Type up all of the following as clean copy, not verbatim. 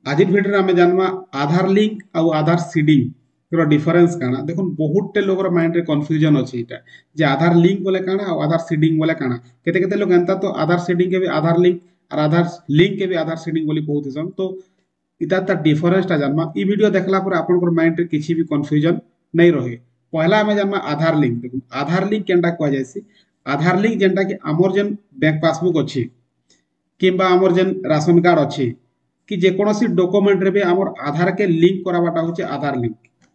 आज भिडियो आम जाना आधार लिंक आउ आधार सीडिंग डिफरेंस काना देखो बहुत लोग माइंड रे कंफ्यूजन अच्छी इटा जे आधार लिंक बोले काना आउ आधार सीडिंग बोले काना केते केते लोग एंता तो आधार सीडिंग के भी आधार लिंक और आधार लिंक के भी आधार सीडिंग बोली कहउथिसन तो इता ता डिफरेंस टा जानमा ई वीडियो देखला पर आपन माइंड रे किछि भी कंफ्यूजन नहीं रहे। पहला आम जानमा आधार लिंक देखो आधार लिंक केनटा कह जायसी आधार लिंक जेनटा कि आमर जेन बैंक पासबुक अच्छी किंबा आमर जेन राशन कार्ड अच्छी कि जेकोसी डॉक्यूमेंट रे भी आमर आधार के लिंक कराबाटा होचे आधार लिंक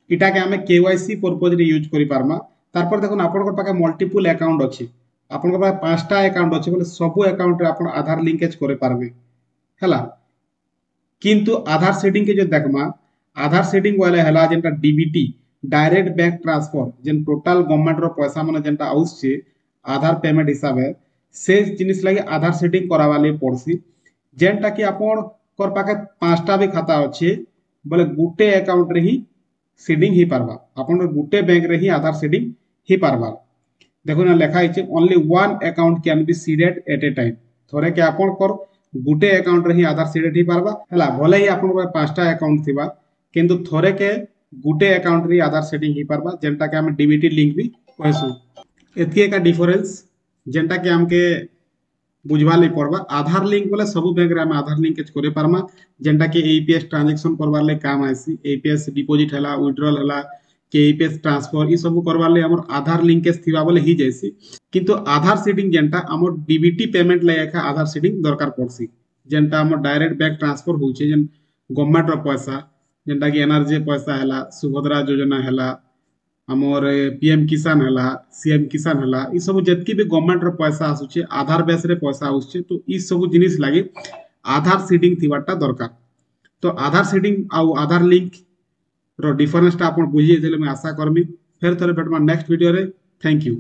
इटा के हमें केवाईसी पर्पज रे यूज करि पारमा। तारपर देखो आपन पाखे मल्टीपल अकाउंट अच्छी आपन पाखे 5टा अकाउंट अच्छी बोले सब अकाउंट रे आपन आधार लिंकेज करे पारबे हला। किंतु आधार सेटिंग के जो देखमा आधार सेटिंग वाले हला जेनटा डीबीटी डायरेक्ट बैंक ट्रांसफर जेन टोटल गवर्नमेंट रो पैसा माने जेनटा आउछे आधार पेमेंट हिसाब है से जिनिस लगे आधार सेटिंग करावा ले पड़सी जेनटा कि आपन कर पाके 5टा भी खाता अच्छे बोले गुटे अकाउंट रे ही सीडिंग ही पारबा आपन गुटे बैंक रे ही आधार सीडिंग ही पारबा। देखो ना लिखा है only one account can be seeded at a time थोड़े के आपन कर गुटे अकाउंट रे ही आधार सीडेड ही पारबा हला भले ही आपन 5टा अकाउंट थिबा किंतु थोड़े के गुटे अकाउंट रे आधार सेटिंग ही पारबा जेनटा के हम डीबीटी लिंक भी कहसु। एतके का डिफरेंस जेनटा के हमके बुझवा ले पड़वा आधार लिंक बोले सब बैंक रे हम आधार लिंकेज करे पारमा जेनटा के एपीएस ट्रांजैक्शन करवार ले काम आसी एपीएस डिपॉजिट हला विथड्रॉल हला के एपीएस ट्रांसफर ई सब करवार ले हमर आधार लिंकेज थिबा बोले ही जैसी किंतु आधार सीडिंग जेनटा हमर डीबीटी पेमेंट ले एका आधार सीडिंग दरकार पड़सी जेनटा हमर डायरेक्ट बैंक ट्रांसफर होचे जेन गवर्नमेंट रो पैसा जेनटा कि एनआरजे पैसा हला सुभद्रा योजना हला हमर पीएम किसान हला सीएम किसान हला ई सब जतकी भी गवर्नमेंट रो पैसा आसुचे आधार बेस रे पैसा आसुचे तो ई सब जिनिस लागी आधार सीडिंग थिबाटा दरकार। तो आधार सीडिंग आउ आधार लिंक रो डिफरेंस टा आपण बुझी जेले मैं आशा करमी फेर थरे भेटमा नेक्स्ट वीडियो रे। Thank you.